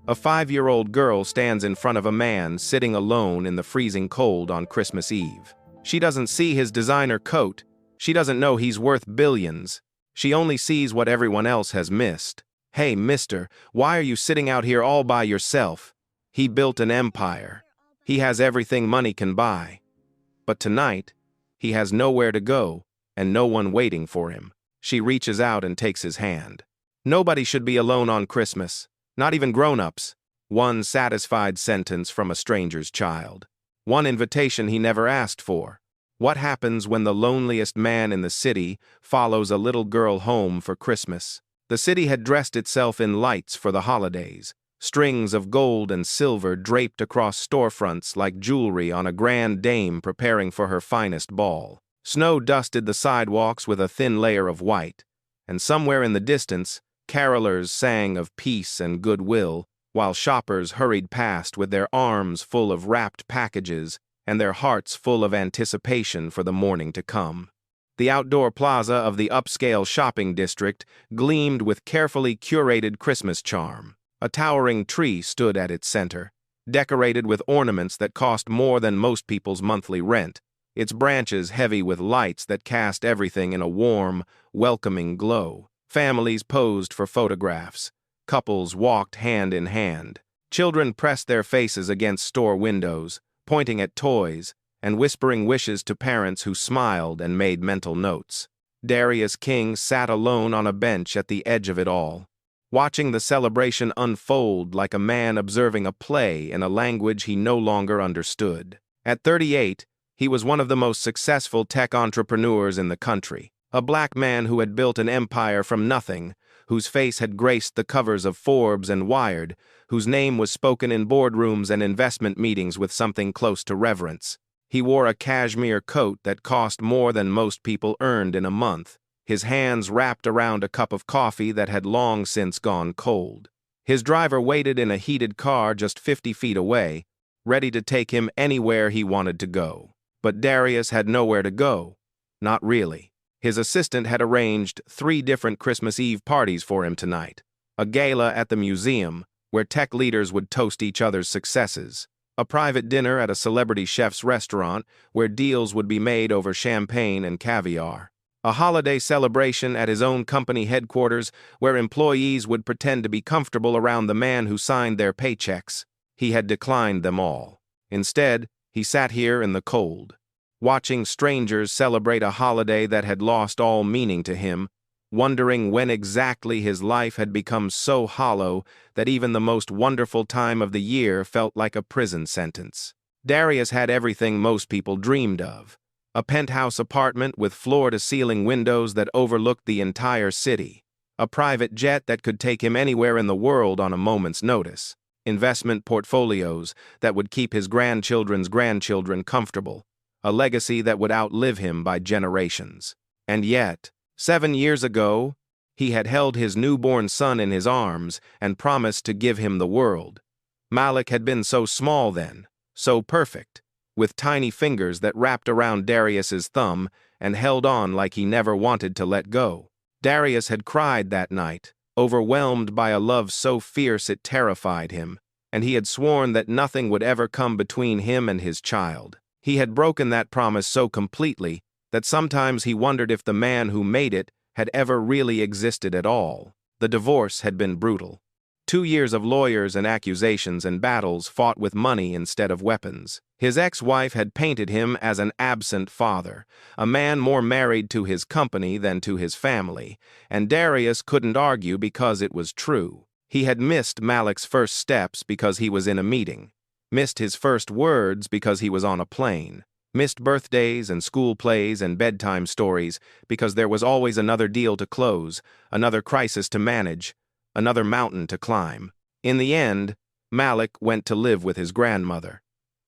A 5-year-old girl stands in front of a man sitting alone in the freezing cold on Christmas Eve. She doesn't see his designer coat. She doesn't know he's worth billions. She only sees what everyone else has missed. "Hey, mister, why are you sitting out here all by yourself? He built an empire. He has everything money can buy. But tonight, he has nowhere to go and no one waiting for him." She reaches out and takes his hand. Nobody should be alone on Christmas, not even grown-ups. One satisfied sentence from a stranger's child. One invitation he never asked for. What happens when the loneliest man in the city follows a little girl home for Christmas? The city had dressed itself in lights for the holidays. Strings of gold and silver draped across storefronts like jewelry on a grand dame preparing for her finest ball. Snow dusted the sidewalks with a thin layer of white, and somewhere in the distance, carolers sang of peace and goodwill, while shoppers hurried past with their arms full of wrapped packages and their hearts full of anticipation for the morning to come. The outdoor plaza of the upscale shopping district gleamed with carefully curated Christmas charm. A towering tree stood at its center, decorated with ornaments that cost more than most people's monthly rent, its branches heavy with lights that cast everything in a warm, welcoming glow. Families posed for photographs. Couples walked hand in hand. Children pressed their faces against store windows, pointing at toys and whispering wishes to parents who smiled and made mental notes. Darius King sat alone on a bench at the edge of it all, watching the celebration unfold like a man observing a play in a language he no longer understood. At 38, he was one of the most successful tech entrepreneurs in the country, a black man who had built an empire from nothing, whose face had graced the covers of Forbes and Wired, whose name was spoken in boardrooms and investment meetings with something close to reverence. He wore a cashmere coat that cost more than most people earned in a month, his hands wrapped around a cup of coffee that had long since gone cold. His driver waited in a heated car just 50 feet away, ready to take him anywhere he wanted to go. But Darius had nowhere to go. Not really. His assistant had arranged 3 different Christmas Eve parties for him tonight. A gala at the museum, where tech leaders would toast each other's successes. A private dinner at a celebrity chef's restaurant, where deals would be made over champagne and caviar. A holiday celebration at his own company headquarters, where employees would pretend to be comfortable around the man who signed their paychecks. He had declined them all. Instead, he sat here in the cold, watching strangers celebrate a holiday that had lost all meaning to him, wondering when exactly his life had become so hollow that even the most wonderful time of the year felt like a prison sentence. Darius had everything most people dreamed of: a penthouse apartment with floor-to-ceiling windows that overlooked the entire city, a private jet that could take him anywhere in the world on a moment's notice, investment portfolios that would keep his grandchildren's grandchildren comfortable, a legacy that would outlive him by generations. And yet, 7 years ago, he had held his newborn son in his arms and promised to give him the world. Malik had been so small then, so perfect, with tiny fingers that wrapped around Darius's thumb and held on like he never wanted to let go. Darius had cried that night, overwhelmed by a love so fierce it terrified him, and he had sworn that nothing would ever come between him and his child. He had broken that promise so completely that sometimes he wondered if the man who made it had ever really existed at all. The divorce had been brutal. 2 years of lawyers and accusations and battles fought with money instead of weapons. His ex-wife had painted him as an absent father, a man more married to his company than to his family, and Darius couldn't argue because it was true. He had missed Malik's first steps because he was in a meeting, missed his first words because he was on a plane, missed birthdays and school plays and bedtime stories because there was always another deal to close, another crisis to manage, another mountain to climb. In the end, Malik went to live with his grandmother.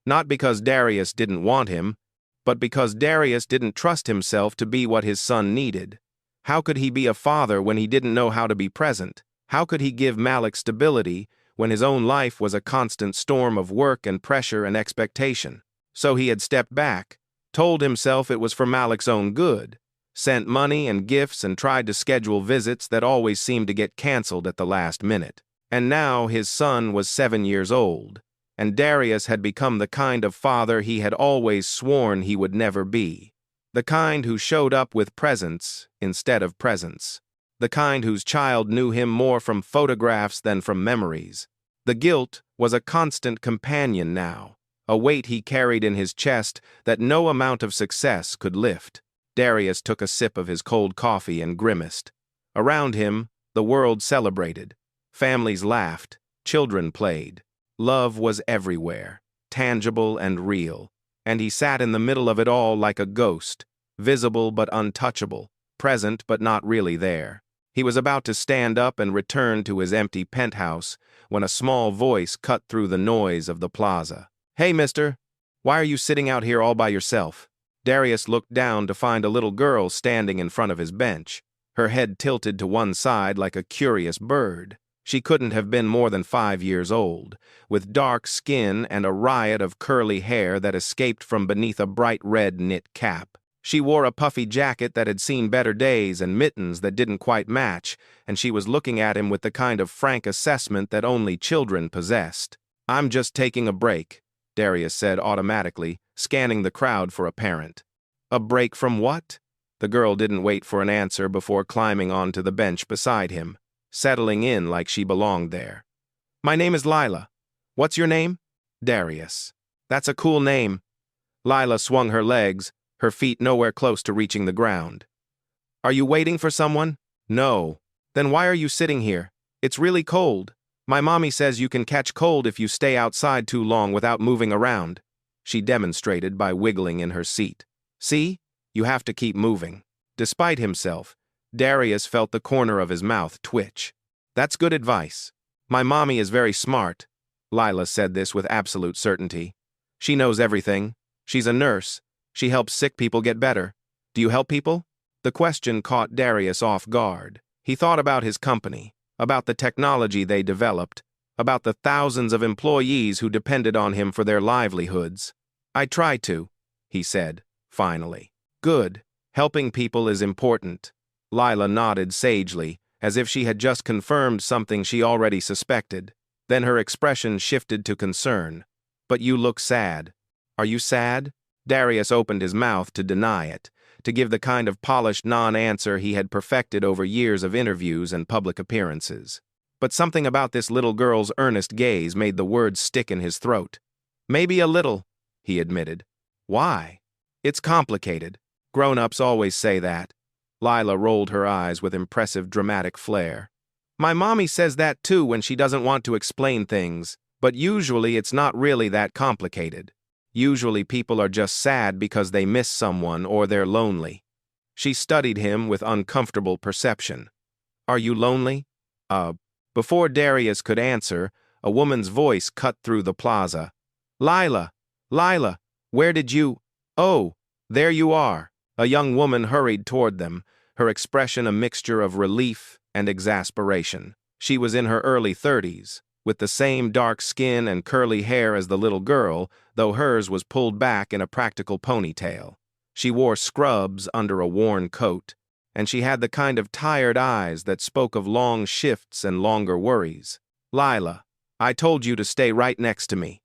Not because Darius didn't want him, but because Darius didn't trust himself to be what his son needed. How could he be a father when he didn't know how to be present? How could he give Malik stability when his own life was a constant storm of work and pressure and expectation? So he had stepped back, told himself it was for Malik's own good, sent money and gifts and tried to schedule visits that always seemed to get canceled at the last minute. And now his son was 7 years old, and Darius had become the kind of father he had always sworn he would never be. The kind who showed up with presents instead of presents. The kind whose child knew him more from photographs than from memories. The guilt was a constant companion now, a weight he carried in his chest that no amount of success could lift. Darius took a sip of his cold coffee and grimaced. Around him, the world celebrated. Families laughed, children played. Love was everywhere, tangible and real, and he sat in the middle of it all like a ghost, visible but untouchable, present but not really there. He was about to stand up and return to his empty penthouse when a small voice cut through the noise of the plaza. "Hey, mister, why are you sitting out here all by yourself?" Darius looked down to find a little girl standing in front of his bench, her head tilted to one side like a curious bird. She couldn't have been more than 5 years old, with dark skin and a riot of curly hair that escaped from beneath a bright red knit cap. She wore a puffy jacket that had seen better days and mittens that didn't quite match, and she was looking at him with the kind of frank assessment that only children possessed. "I'm just taking a break," Darius said automatically, scanning the crowd for a parent. "A break from what?" The girl didn't wait for an answer before climbing onto the bench beside him, settling in like she belonged there. "My name is Lila. What's your name?" "Darius." "That's a cool name." Lila swung her legs, her feet nowhere close to reaching the ground. "Are you waiting for someone?" "No." "Then why are you sitting here? It's really cold. My mommy says you can catch cold if you stay outside too long without moving around." She demonstrated by wiggling in her seat. "See? You have to keep moving." Despite himself, Darius felt the corner of his mouth twitch. "That's good advice. My mommy is very smart." Lila said this with absolute certainty. "She knows everything. She's a nurse. She helps sick people get better. Do you help people?" The question caught Darius off guard. He thought about his company, about the technology they developed, about the thousands of employees who depended on him for their livelihoods. "I try to," he said, finally. "Good. Helping people is important." Lila nodded sagely, as if she had just confirmed something she already suspected. Then her expression shifted to concern. "But you look sad." "Are you sad?" Darius opened his mouth to deny it, to give the kind of polished non-answer he had perfected over years of interviews and public appearances. But something about this little girl's earnest gaze made the words stick in his throat. "Maybe a little," he admitted. "Why?" "It's complicated. Grown-ups always say that." Lila rolled her eyes with impressive dramatic flair. "My mommy says that too when she doesn't want to explain things, but usually it's not really that complicated. Usually people are just sad because they miss someone or they're lonely." She studied him with uncomfortable perception. "Are you lonely?" Before Darius could answer, a woman's voice cut through the plaza. "Lila! Lila! Where did you— Oh, there you are." A young woman hurried toward them, her expression a mixture of relief and exasperation. She was in her early 30s, with the same dark skin and curly hair as the little girl, though hers was pulled back in a practical ponytail. She wore scrubs under a worn coat, and she had the kind of tired eyes that spoke of long shifts and longer worries. "Lila, I told you to stay right next to me."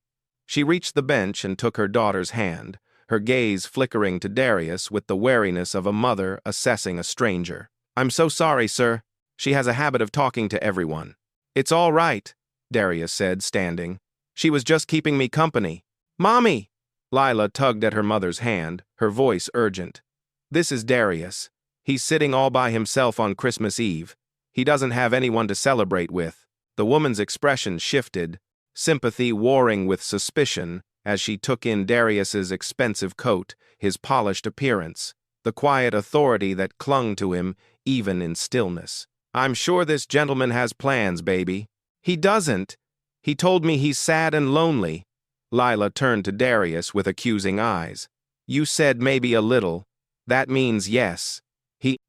She reached the bench and took her daughter's hand, her gaze flickering to Darius with the wariness of a mother assessing a stranger. "I'm so sorry, sir. She has a habit of talking to everyone." "It's all right," Darius said, standing. "She was just keeping me company." "Mommy!" Lila tugged at her mother's hand, her voice urgent. "This is Darius. He's sitting all by himself on Christmas Eve. He doesn't have anyone to celebrate with." The woman's expression shifted, sympathy warring with suspicion, as she took in Darius's expensive coat, his polished appearance, the quiet authority that clung to him even in stillness. "I'm sure this gentleman has plans, baby." "He doesn't. He told me he's sad and lonely." Lila turned to Darius with accusing eyes. "You said maybe a little. That means yes."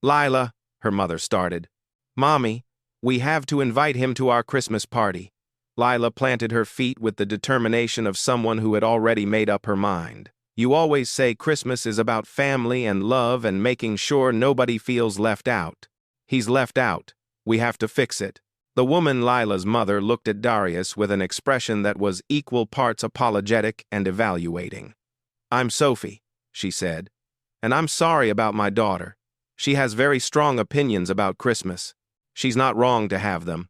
Lila," her mother started. "Mommy, we have to invite him to our Christmas party." Lila planted her feet with the determination of someone who had already made up her mind. "You always say Christmas is about family and love and making sure nobody feels left out." "He's left out. We have to fix it." The woman Lila's mother looked at Darius with an expression that was equal parts apologetic and evaluating. "I'm Sophie," she said, "and I'm sorry about my daughter. She has very strong opinions about Christmas. She's not wrong to have them."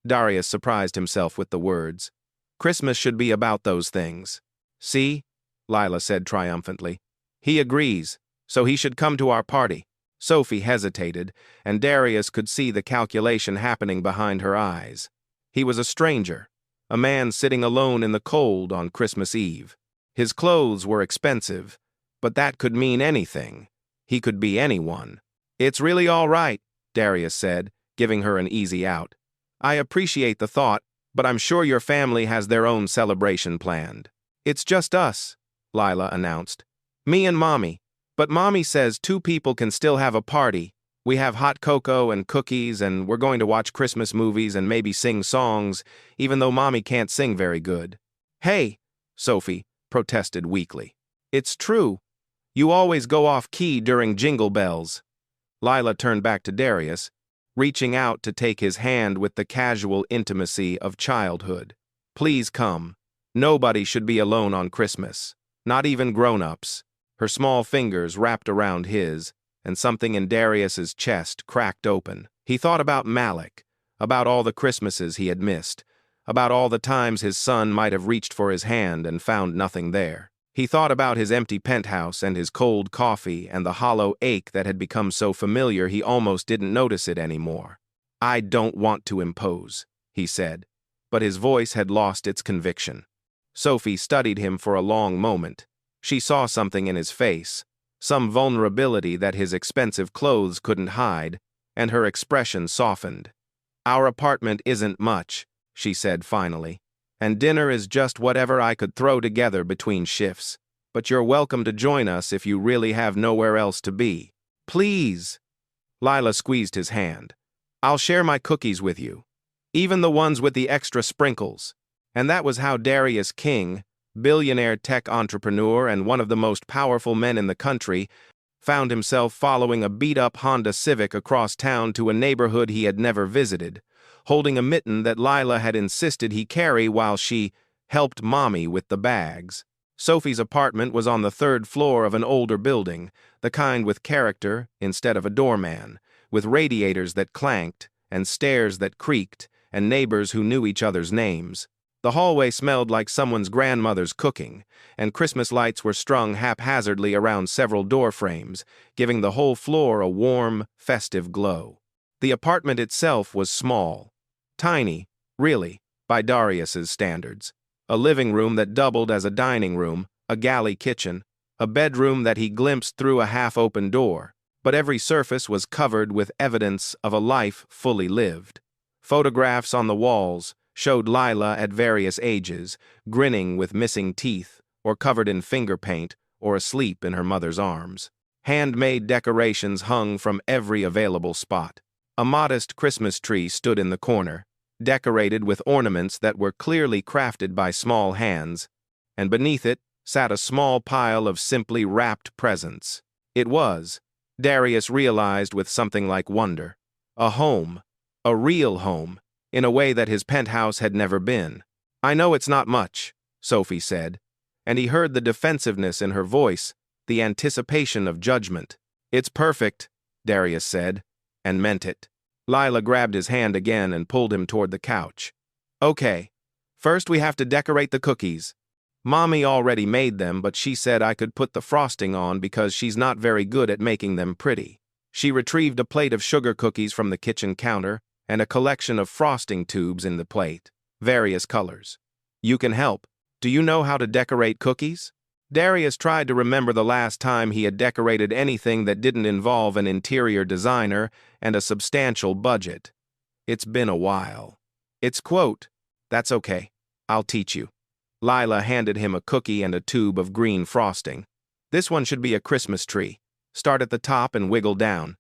Darius surprised himself with the words. "Christmas should be about those things." "See?" Lila said triumphantly. "He agrees, so he should come to our party." Sophie hesitated, and Darius could see the calculation happening behind her eyes. He was a stranger, a man sitting alone in the cold on Christmas Eve. His clothes were expensive, but that could mean anything. He could be anyone. "It's really all right," Darius said, giving her an easy out. "I appreciate the thought, but I'm sure your family has their own celebration planned." "It's just us," Lila announced. "Me and Mommy. But Mommy says 2 people can still have a party. We have hot cocoa and cookies, and we're going to watch Christmas movies and maybe sing songs, even though Mommy can't sing very good." "Hey," Sophie protested weakly. "It's true. You always go off-key during Jingle Bells." Lila turned back to Darius, reaching out to take his hand with the casual intimacy of childhood. "Please come. Nobody should be alone on Christmas. Not even grown-ups." Her small fingers wrapped around his, and something in Darius's chest cracked open. He thought about Malik, about all the Christmases he had missed, about all the times his son might have reached for his hand and found nothing there. He thought about his empty penthouse and his cold coffee and the hollow ache that had become so familiar he almost didn't notice it anymore. "I don't want to impose," he said, but his voice had lost its conviction. Sophie studied him for a long moment. She saw something in his face, some vulnerability that his expensive clothes couldn't hide, and her expression softened. "Our apartment isn't much," she said finally, "and dinner is just whatever I could throw together between shifts. But you're welcome to join us if you really have nowhere else to be." "Please." Lila squeezed his hand. "I'll share my cookies with you, even the ones with the extra sprinkles." And that was how Darius King, billionaire tech entrepreneur and one of the most powerful men in the country, found himself following a beat-up Honda Civic across town to a neighborhood he had never visited, holding a mitten that Lila had insisted he carry while she helped Mommy with the bags. Sophie's apartment was on the 3rd floor of an older building, the kind with character instead of a doorman, with radiators that clanked, and stairs that creaked, and neighbors who knew each other's names. The hallway smelled like someone's grandmother's cooking, and Christmas lights were strung haphazardly around several door frames, giving the whole floor a warm, festive glow. The apartment itself was small. Tiny, really, by Darius's standards. A living room that doubled as a dining room, a galley kitchen, a bedroom that he glimpsed through a half-open door, but every surface was covered with evidence of a life fully lived. Photographs on the walls showed Lila at various ages, grinning with missing teeth, or covered in finger paint, or asleep in her mother's arms. Handmade decorations hung from every available spot. A modest Christmas tree stood in the corner, decorated with ornaments that were clearly crafted by small hands, and beneath it sat a small pile of simply wrapped presents. It was, Darius realized with something like wonder, a home, a real home, in a way that his penthouse had never been. "I know it's not much," Sophie said, and he heard the defensiveness in her voice, the anticipation of judgment. "It's perfect," Darius said, and meant it. Lila grabbed his hand again and pulled him toward the couch. "Okay, first we have to decorate the cookies. Mommy already made them, but she said I could put the frosting on because she's not very good at making them pretty." She retrieved a plate of sugar cookies from the kitchen counter and a collection of frosting tubes in the plate, various colors. "You can help. Do you know how to decorate cookies?" Darius tried to remember the last time he had decorated anything that didn't involve an interior designer and a substantial budget. It's been a while. "It's quote, that's okay. I'll teach you." Lila handed him a cookie and a tube of green frosting. "This one should be a Christmas tree. Start at the top and wiggle down.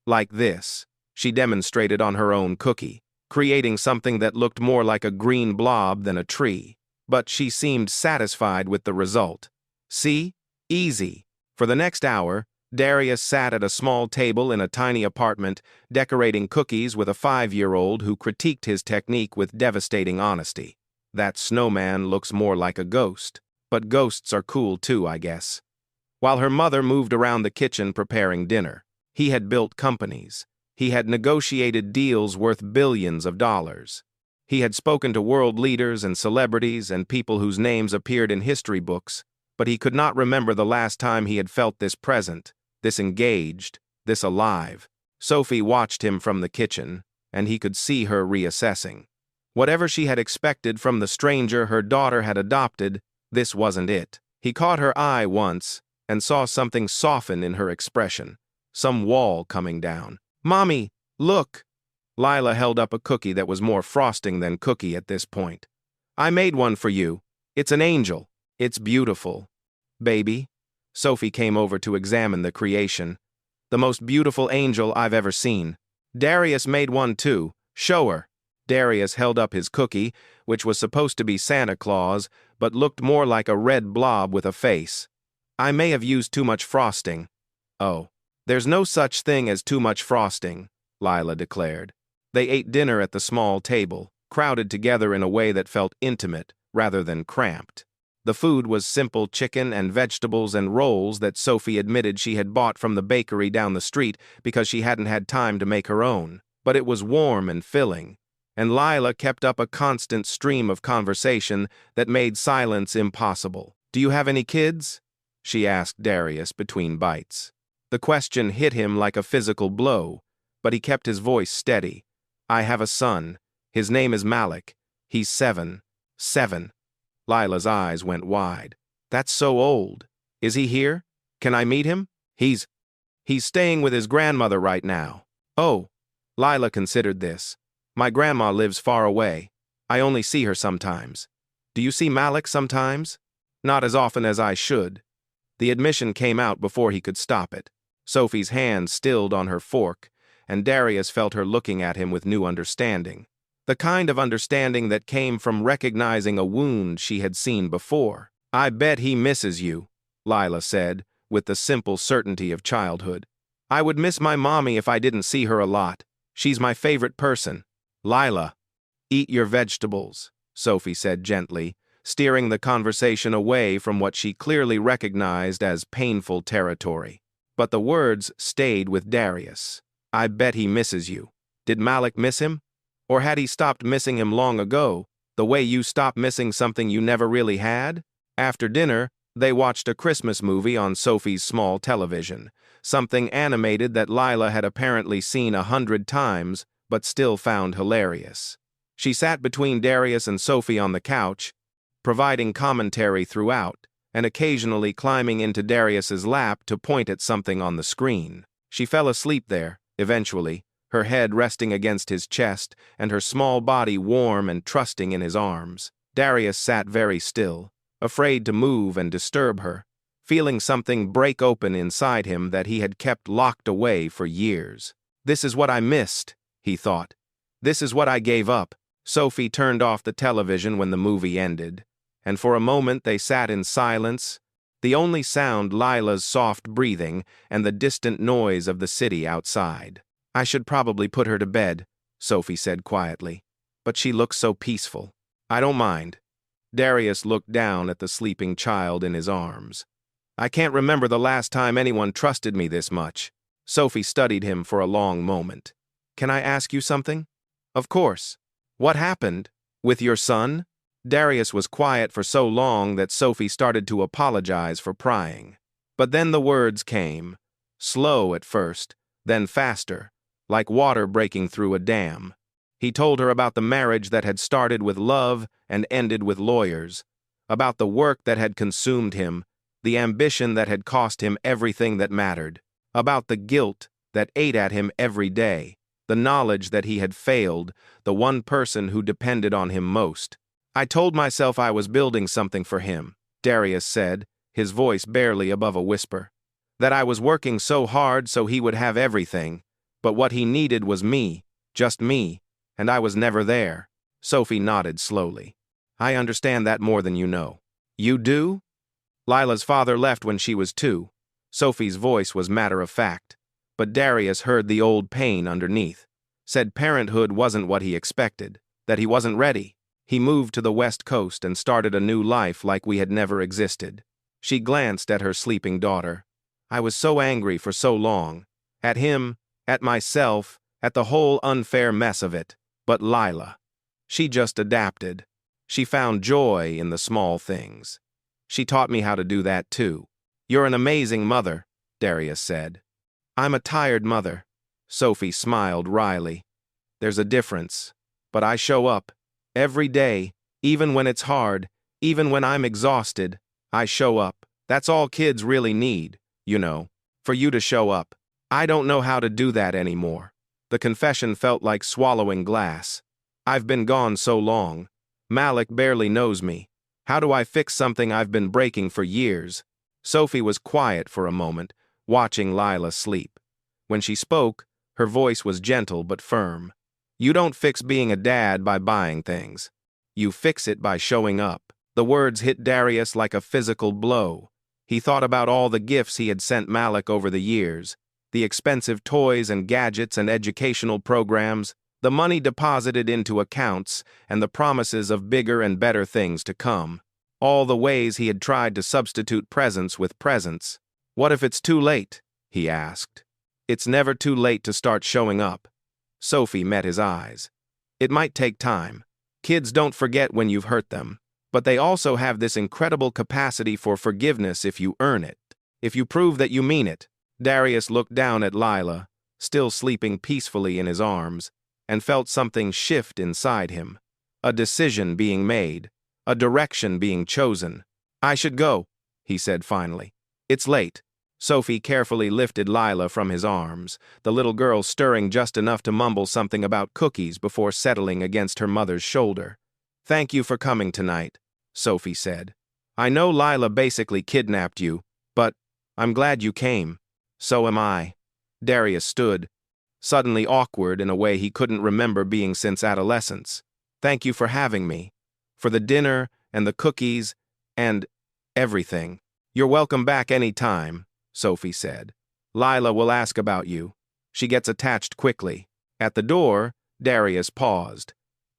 Like this." She demonstrated on her own cookie, creating something that looked more like a green blob than a tree, but she seemed satisfied with the result. "See? Easy." For the next hour, Darius sat at a small table in a tiny apartment, decorating cookies with a 5-year-old who critiqued his technique with devastating honesty. That snowman looks more like a ghost. But ghosts are cool too, I guess. While her mother moved around the kitchen preparing dinner, he had built companies. He had negotiated deals worth billions of dollars. He had spoken to world leaders and celebrities and people whose names appeared in history books, but he could not remember the last time he had felt this present, this engaged, this alive. Sophie watched him from the kitchen, and he could see her reassessing. Whatever she had expected from the stranger her daughter had adopted, this wasn't it. He caught her eye once and saw something soften in her expression, some wall coming down. "Mommy, look!" Lila held up a cookie that was more frosting than cookie at this point. "I made one for you. It's an angel. It's beautiful." "Baby?" Sophie came over to examine the creation. "The most beautiful angel I've ever seen. Darius made one too. Show her." Darius held up his cookie, which was supposed to be Santa Claus, but looked more like a red blob with a face. "I may have used too much frosting." "Oh, there's no such thing as too much frosting," Lila declared. They ate dinner at the small table, crowded together in a way that felt intimate rather than cramped. The food was simple chicken and vegetables and rolls that Sophie admitted she had bought from the bakery down the street because she hadn't had time to make her own. But it was warm and filling, and Lila kept up a constant stream of conversation that made silence impossible. "Do you have any kids?" she asked Darius between bites. The question hit him like a physical blow, but he kept his voice steady. "I have a son. His name is Malik. He's 7. 7. Lila's eyes went wide. "That's so old. Is he here? Can I meet him?" He's staying with his grandmother right now." "Oh." Lila considered this. "My grandma lives far away. I only see her sometimes." "Do you see Malik sometimes?" "Not as often as I should." The admission came out before he could stop it. Sophie's hand stilled on her fork, and Darius felt her looking at him with new understanding. The kind of understanding that came from recognizing a wound she had seen before. "I bet he misses you," Lila said, with the simple certainty of childhood. "I would miss my mommy if I didn't see her a lot. She's my favorite person." "Lila, eat your vegetables," Sophie said gently, steering the conversation away from what she clearly recognized as painful territory. But the words stayed with Darius. "I bet he misses you." Did Malik miss him? Or had he stopped missing him long ago, the way you stop missing something you never really had? After dinner, they watched a Christmas movie on Sophie's small television, something animated that Lila had apparently seen 100 times, but still found hilarious. She sat between Darius and Sophie on the couch, providing commentary throughout, and occasionally climbing into Darius's lap to point at something on the screen. She fell asleep there, eventually, her head resting against his chest and her small body warm and trusting in his arms. Darius sat very still, afraid to move and disturb her, feeling something break open inside him that he had kept locked away for years. "This is what I missed," he thought. "This is what I gave up." Sophie turned off the television when the movie ended, and for a moment they sat in silence, the only sound Lila's soft breathing and the distant noise of the city outside. "I should probably put her to bed," Sophie said quietly. "But she looks so peaceful." "I don't mind." Darius looked down at the sleeping child in his arms. "I can't remember the last time anyone trusted me this much." Sophie studied him for a long moment. "Can I ask you something?" "Of course." "What happened? With your son?" Darius was quiet for so long that Sophie started to apologize for prying. But then the words came, slow at first, then faster, like water breaking through a dam. He told her about the marriage that had started with love and ended with lawyers, about the work that had consumed him, the ambition that had cost him everything that mattered, about the guilt that ate at him every day, the knowledge that he had failed, the one person who depended on him most. "I told myself I was building something for him," Darius said, his voice barely above a whisper. "That I was working so hard so he would have everything, but what he needed was me, just me, and I was never there." Sophie nodded slowly. "I understand that more than you know." "You do?" "Lila's father left when she was 2. Sophie's voice was matter-of-fact, but Darius heard the old pain underneath. Said parenthood wasn't what he expected, that he wasn't ready. He moved to the West Coast and started a new life like we had never existed. She glanced at her sleeping daughter. I was so angry for so long. At him, at myself, at the whole unfair mess of it. But Lila. She just adapted. She found joy in the small things. She taught me how to do that too. You're an amazing mother, Darius said. I'm a tired mother. Sophie smiled wryly. There's a difference. But I show up. Every day, even when it's hard, even when I'm exhausted, I show up. That's all kids really need, you know, for you to show up. I don't know how to do that anymore. The confession felt like swallowing glass. I've been gone so long. Malik barely knows me. How do I fix something I've been breaking for years? Sophie was quiet for a moment, watching Lila sleep. When she spoke, her voice was gentle but firm. You don't fix being a dad by buying things. You fix it by showing up. The words hit Darius like a physical blow. He thought about all the gifts he had sent Malik over the years, the expensive toys and gadgets and educational programs, the money deposited into accounts, and the promises of bigger and better things to come. All the ways he had tried to substitute presents with presents. What if it's too late? He asked. It's never too late to start showing up. Sophie met his eyes. It might take time. Kids don't forget when you've hurt them, but they also have this incredible capacity for forgiveness if you earn it, if you prove that you mean it. Darius looked down at Lila, still sleeping peacefully in his arms, and felt something shift inside him. A decision being made, a direction being chosen. I should go, he said finally. It's late. Sophie carefully lifted Lila from his arms, the little girl stirring just enough to mumble something about cookies before settling against her mother's shoulder. Thank you for coming tonight, Sophie said. I know Lila basically kidnapped you, but I'm glad you came. So am I. Darius stood, suddenly awkward in a way he couldn't remember being since adolescence. Thank you for having me. For the dinner and the cookies and everything. You're welcome back any time, Sophie said. Lila will ask about you. She gets attached quickly. At the door, Darius paused.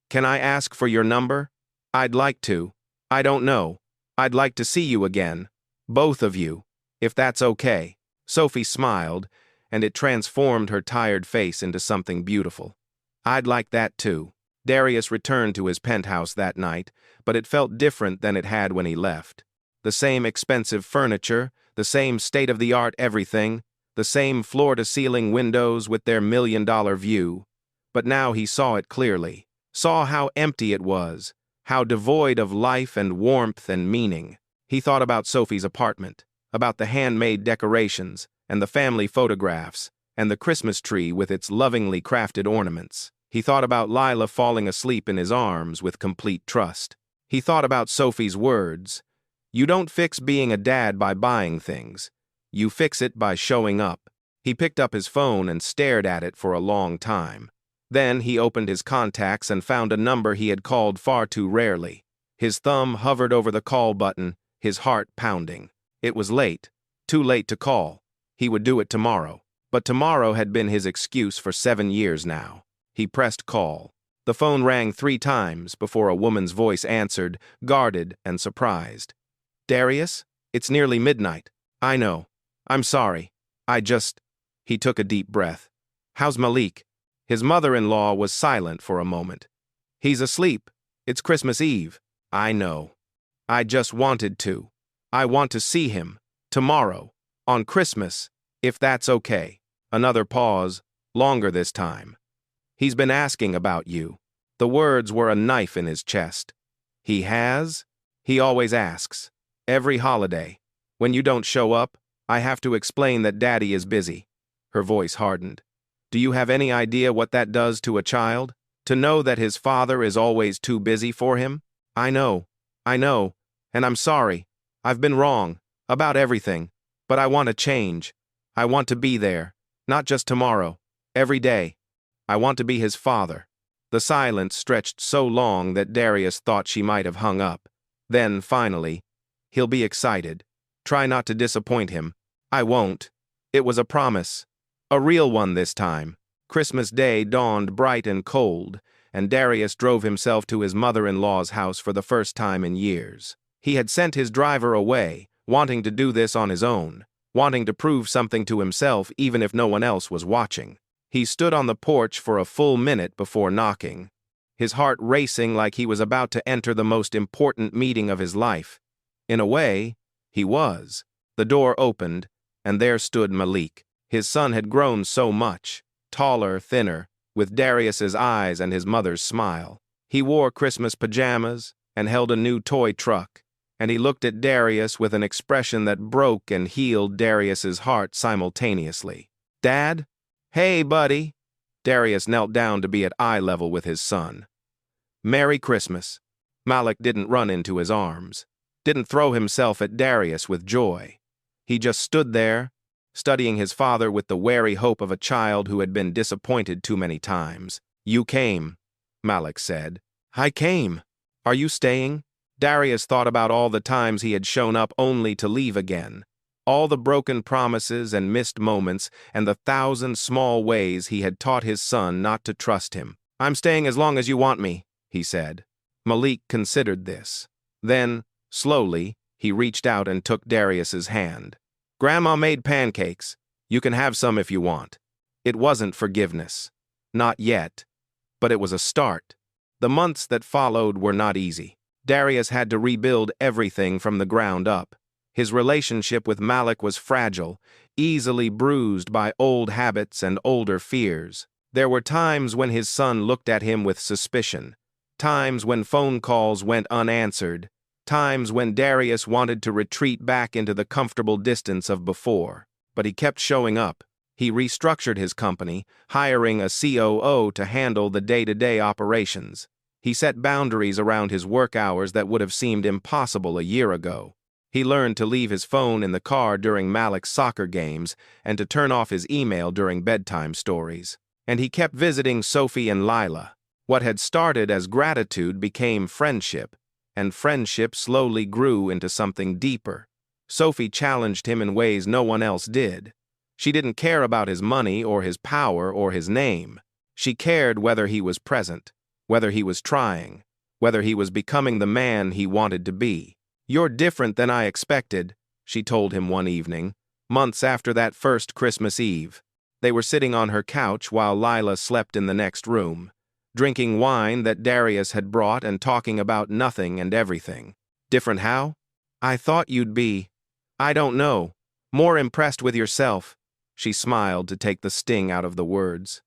Can I ask for your number? I'd like to. I don't know. I'd like to see you again. Both of you. If that's okay. Sophie smiled, and it transformed her tired face into something beautiful. I'd like that too. Darius returned to his penthouse that night, but it felt different than it had when he left. The same expensive furniture, the same state-of-the-art everything, the same floor-to-ceiling windows with their million-dollar view. But now he saw it clearly, saw how empty it was, how devoid of life and warmth and meaning. He thought about Sophie's apartment, about the handmade decorations, and the family photographs, and the Christmas tree with its lovingly crafted ornaments. He thought about Lila falling asleep in his arms with complete trust. He thought about Sophie's words. You don't fix being a dad by buying things. You fix it by showing up. He picked up his phone and stared at it for a long time. Then he opened his contacts and found a number he had called far too rarely. His thumb hovered over the call button, his heart pounding. It was late. Too late to call. He would do it tomorrow. But tomorrow had been his excuse for 7 years now. He pressed call. The phone rang 3 times before a woman's voice answered, guarded and surprised. Darius? It's nearly midnight. I know. I'm sorry. He took a deep breath. How's Malik? His mother-in-law was silent for a moment. He's asleep. It's Christmas Eve. I know. I just wanted to. I want to see him. Tomorrow. On Christmas. If that's okay. Another pause, longer this time. He's been asking about you. The words were a knife in his chest. He has? He always asks. Every holiday. When you don't show up, I have to explain that Daddy is busy. Her voice hardened. Do you have any idea what that does to a child? To know that his father is always too busy for him? I know, and I'm sorry. I've been wrong, about everything. But I want to change. I want to be there. Not just tomorrow. Every day. I want to be his father. The silence stretched so long that Darius thought she might have hung up. Then, finally, he'll be excited. Try not to disappoint him. I won't. It was a promise. A real one this time. Christmas Day dawned bright and cold, and Darius drove himself to his mother-in-law's house for the first time in years. He had sent his driver away, wanting to do this on his own, wanting to prove something to himself even if no one else was watching. He stood on the porch for a full minute before knocking, his heart racing like he was about to enter the most important meeting of his life. In a way, he was. The door opened, and there stood Malik. His son had grown so much, taller, thinner, with Darius's eyes and his mother's smile. He wore Christmas pajamas and held a new toy truck, and he looked at Darius with an expression that broke and healed Darius's heart simultaneously. "Dad? Hey, buddy." Darius knelt down to be at eye level with his son. "Merry Christmas." Malik didn't run into his arms, didn't throw himself at Darius with joy. He just stood there, studying his father with the wary hope of a child who had been disappointed too many times. "You came," Malik said. "I came. Are you staying?" Darius thought about all the times he had shown up only to leave again, all the broken promises and missed moments, and the 1,000 small ways he had taught his son not to trust him. "I'm staying as long as you want me," he said. Malik considered this. Then, slowly, he reached out and took Darius's hand. "Grandma made pancakes. You can have some if you want." It wasn't forgiveness. Not yet. But it was a start. The months that followed were not easy. Darius had to rebuild everything from the ground up. His relationship with Malik was fragile, easily bruised by old habits and older fears. There were times when his son looked at him with suspicion, times when phone calls went unanswered, times when Darius wanted to retreat back into the comfortable distance of before. But he kept showing up. He restructured his company, hiring a COO to handle the day-to-day operations. He set boundaries around his work hours that would have seemed impossible a year ago. He learned to leave his phone in the car during Malik's soccer games and to turn off his email during bedtime stories. And he kept visiting Sophie and Lila. What had started as gratitude became friendship, and friendship slowly grew into something deeper. Sophie challenged him in ways no one else did. She didn't care about his money or his power or his name. She cared whether he was present, whether he was trying, whether he was becoming the man he wanted to be. "You're different than I expected," she told him one evening, months after that first Christmas Eve. They were sitting on her couch while Lila slept in the next room, drinking wine that Darius had brought and talking about nothing and everything. "Different how?" "I thought you'd be, I don't know, more impressed with yourself." She smiled to take the sting out of the words.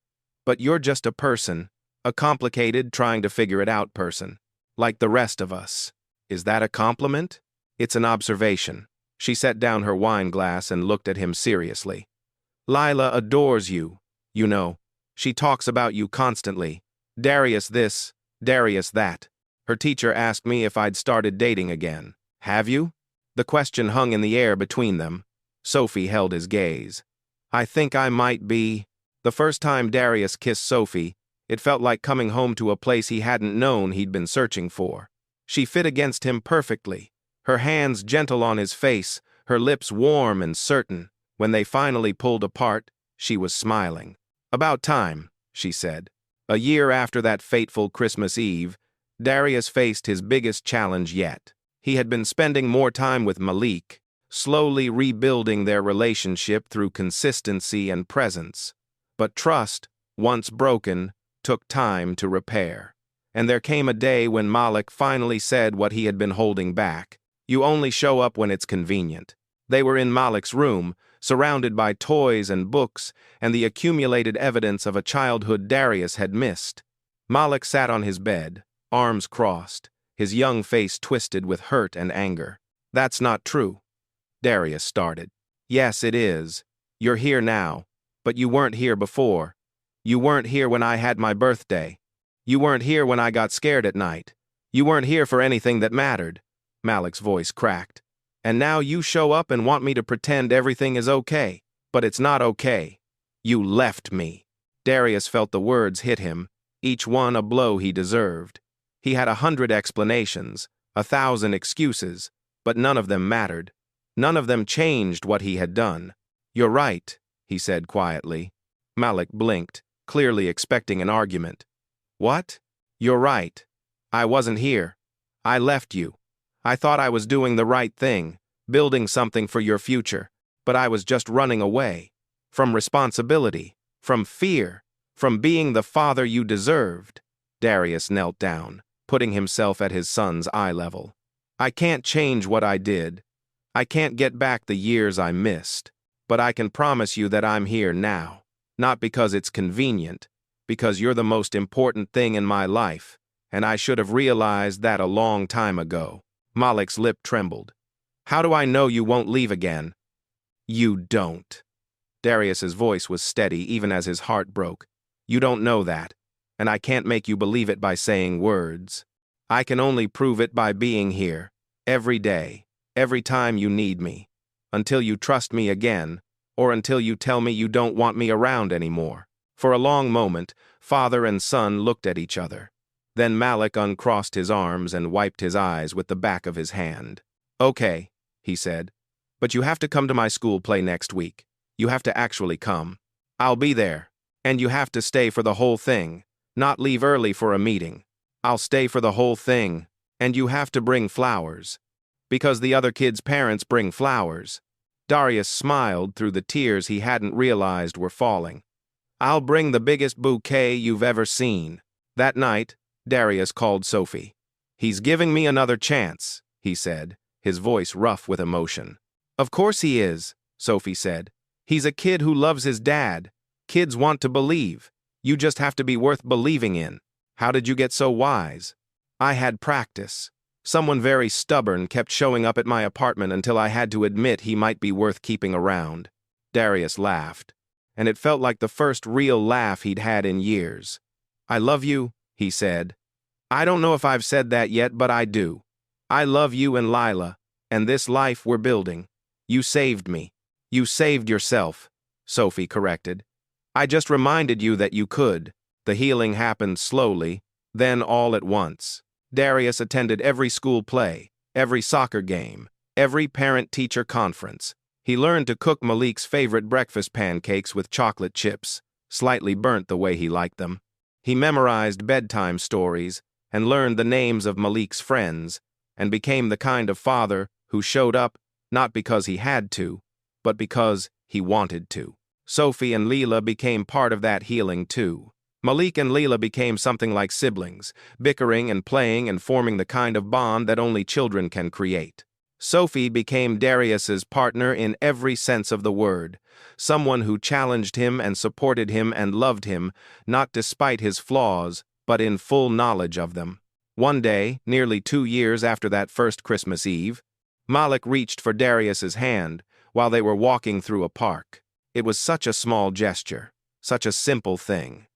"But you're just a person, a complicated, trying to figure it out person, like the rest of us." "Is that a compliment?" "It's an observation." She set down her wine glass and looked at him seriously. "Lila adores you, you know. She talks about you constantly. Darius this, Darius that. Her teacher asked me if I'd started dating again. Have you?" The question hung in the air between them. Sophie held his gaze. "I think I might be." The first time Darius kissed Sophie, it felt like coming home to a place he hadn't known he'd been searching for. She fit against him perfectly, her hands gentle on his face, her lips warm and certain. When they finally pulled apart, she was smiling. "About time," she said. A year after that fateful Christmas Eve, Darius faced his biggest challenge yet. He had been spending more time with Malik, slowly rebuilding their relationship through consistency and presence. But trust, once broken, took time to repair. And there came a day when Malik finally said what he had been holding back. "You only show up when it's convenient." They were in Malik's room, surrounded by toys and books and the accumulated evidence of a childhood Darius had missed. Malik sat on his bed, arms crossed, his young face twisted with hurt and anger. "That's not true," Darius started. "Yes, it is. You're here now, but you weren't here before. You weren't here when I had my birthday. You weren't here when I got scared at night. You weren't here for anything that mattered." Malik's voice cracked. "And now you show up and want me to pretend everything is okay. But it's not okay. You left me." Darius felt the words hit him, each one a blow he deserved. He had 100 explanations, 1,000 excuses, but none of them mattered. None of them changed what he had done. "You're right," he said quietly. Malik blinked, clearly expecting an argument. "What?" "You're right. I wasn't here. I left you. I thought I was doing the right thing, building something for your future, but I was just running away. From responsibility, from fear, from being the father you deserved." Darius knelt down, putting himself at his son's eye level. "I can't change what I did. I can't get back the years I missed, but I can promise you that I'm here now, not because it's convenient, because you're the most important thing in my life, and I should have realized that a long time ago." Malik's lip trembled. "How do I know you won't leave again?" "You don't." Darius's voice was steady even as his heart broke. "You don't know that, and I can't make you believe it by saying words. I can only prove it by being here, every day, every time you need me, until you trust me again, or until you tell me you don't want me around anymore." For a long moment, father and son looked at each other. Then Malik uncrossed his arms and wiped his eyes with the back of his hand. "Okay," he said, "but you have to come to my school play next week. You have to actually come. I'll be there. And you have to stay for the whole thing, not leave early for a meeting. I'll stay for the whole thing, and you have to bring flowers. Because the other kids' parents bring flowers." Darius smiled through the tears he hadn't realized were falling. "I'll bring the biggest bouquet you've ever seen." That night, Darius called Sophie. "He's giving me another chance," he said, his voice rough with emotion. "Of course he is," Sophie said. "He's a kid who loves his dad. Kids want to believe. You just have to be worth believing in. How did you get so wise?" "I had practice. Someone very stubborn kept showing up at my apartment until I had to admit he might be worth keeping around." Darius laughed, and it felt like the first real laugh he'd had in years. "I love you," he said. "I don't know if I've said that yet, but I do. I love you and Lila, and this life we're building. You saved me." "You saved yourself," Sophie corrected. "I just reminded you that you could." The healing happened slowly, then all at once. Darius attended every school play, every soccer game, every parent-teacher conference. He learned to cook Malik's favorite breakfast pancakes with chocolate chips, slightly burnt the way he liked them. He memorized bedtime stories and learned the names of Malik's friends, and became the kind of father who showed up not because he had to, but because he wanted to. Sophie and Leela became part of that healing too. Malik and Leela became something like siblings, bickering and playing and forming the kind of bond that only children can create. Sophie became Darius's partner in every sense of the word, someone who challenged him and supported him and loved him, not despite his flaws, but in full knowledge of them. One day, nearly 2 years after that first Christmas Eve, Malik reached for Darius's hand while they were walking through a park. It was such a small gesture, such a simple thing.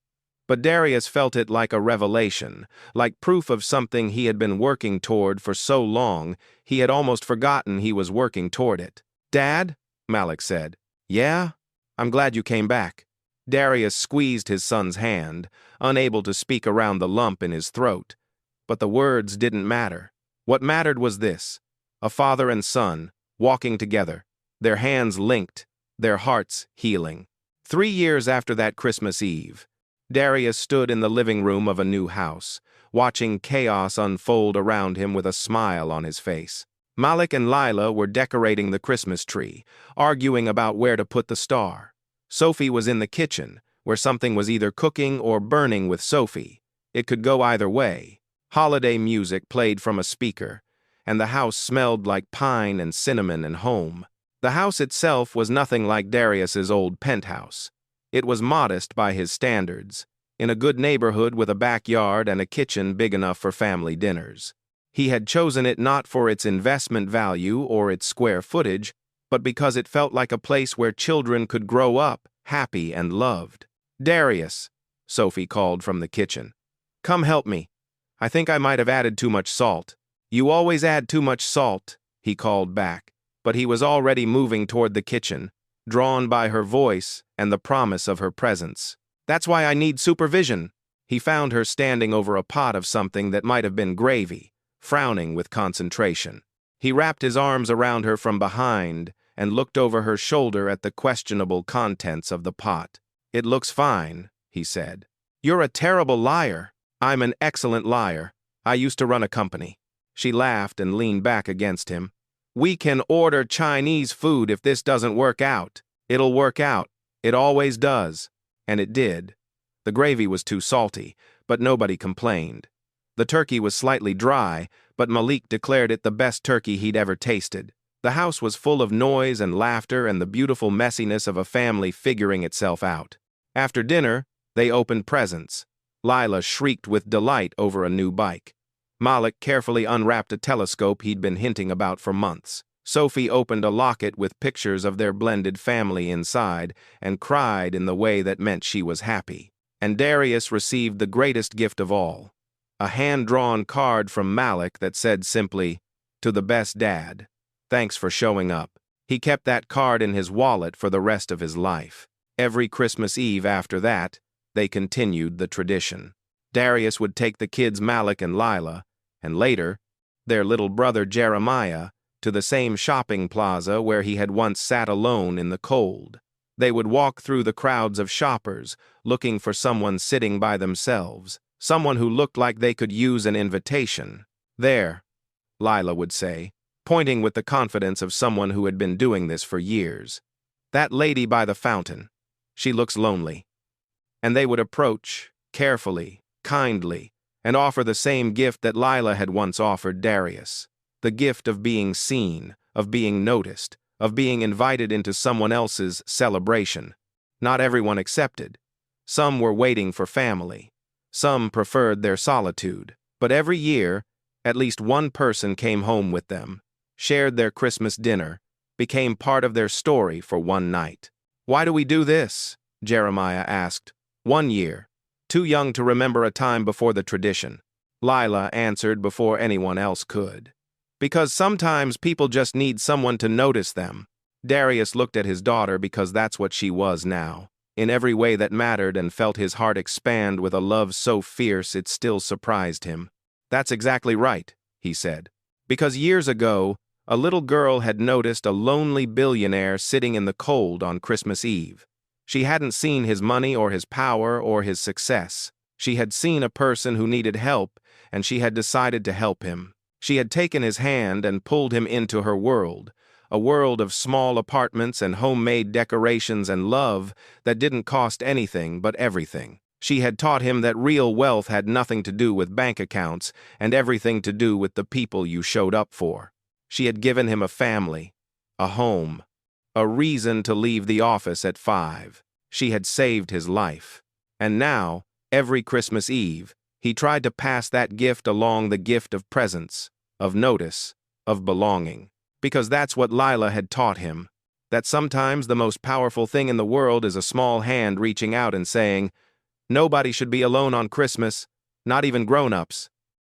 But Darius felt it like a revelation, like proof of something he had been working toward for so long, he had almost forgotten he was working toward it. "Dad?" Malik said. "Yeah? I'm glad you came back." Darius squeezed his son's hand, unable to speak around the lump in his throat. But the words didn't matter. What mattered was this: a father and son, walking together, their hands linked, their hearts healing. 3 years after that Christmas Eve, Darius stood in the living room of a new house, watching chaos unfold around him with a smile on his face. Malik and Lila were decorating the Christmas tree, arguing about where to put the star. Sophie was in the kitchen, where something was either cooking or burning with Sophie. It could go either way. Holiday music played from a speaker, and the house smelled like pine and cinnamon and home. The house itself was nothing like Darius's old penthouse. It was modest by his standards, in a good neighborhood with a backyard and a kitchen big enough for family dinners. He had chosen it not for its investment value or its square footage, but because it felt like a place where children could grow up, happy and loved. "Darius," Sophie called from the kitchen. "Come help me. I think I might have added too much salt." "You always add too much salt," he called back, but he was already moving toward the kitchen, drawn by her voice and the promise of her presence. "That's why I need supervision." He found her standing over a pot of something that might have been gravy, frowning with concentration. He wrapped his arms around her from behind and looked over her shoulder at the questionable contents of the pot. "It looks fine," he said. "You're a terrible liar." "I'm an excellent liar. I used to run a company." She laughed and leaned back against him. "We can order Chinese food if this doesn't work out. It'll work out. It always does." And it did. The gravy was too salty, but nobody complained. The turkey was slightly dry, but Malik declared it the best turkey he'd ever tasted. The house was full of noise and laughter and the beautiful messiness of a family figuring itself out. After dinner, they opened presents. Lila shrieked with delight over a new bike. Malik carefully unwrapped a telescope he'd been hinting about for months. Sophie opened a locket with pictures of their blended family inside and cried in the way that meant she was happy. And Darius received the greatest gift of all, a hand-drawn card from Malik that said simply, "To the best dad. Thanks for showing up." He kept that card in his wallet for the rest of his life. Every Christmas Eve after that, they continued the tradition. Darius would take the kids Malik and Lila, and later, their little brother Jeremiah, to the same shopping plaza where he had once sat alone in the cold. They would walk through the crowds of shoppers, looking for someone sitting by themselves, someone who looked like they could use an invitation. "There," Lila would say, pointing with the confidence of someone who had been doing this for years. "That lady by the fountain. She looks lonely." And they would approach, carefully, kindly, and offer the same gift that Lila had once offered Darius. The gift of being seen, of being noticed, of being invited into someone else's celebration. Not everyone accepted. Some were waiting for family. Some preferred their solitude. But every year, at least one person came home with them, shared their Christmas dinner, became part of their story for one night. "Why do we do this?" Jeremiah asked. "One year. Too young to remember a time before the tradition." Lila answered before anyone else could. "Because sometimes people just need someone to notice them." Darius looked at his daughter because that's what she was now, in every way that mattered, and felt his heart expand with a love so fierce it still surprised him. "That's exactly right," he said. "Because years ago, a little girl had noticed a lonely billionaire sitting in the cold on Christmas Eve. She hadn't seen his money or his power or his success. She had seen a person who needed help, and she had decided to help him. She had taken his hand and pulled him into her world, a world of small apartments and homemade decorations and love that didn't cost anything but everything. She had taught him that real wealth had nothing to do with bank accounts and everything to do with the people you showed up for. She had given him a family, a home, a reason to leave the office at 5. She had saved his life. And now, every Christmas Eve, he tried to pass that gift along, the gift of presence, of notice, of belonging. Because that's what Lila had taught him, that sometimes the most powerful thing in the world is a small hand reaching out and saying, "Nobody should be alone on Christmas, not even grown-ups."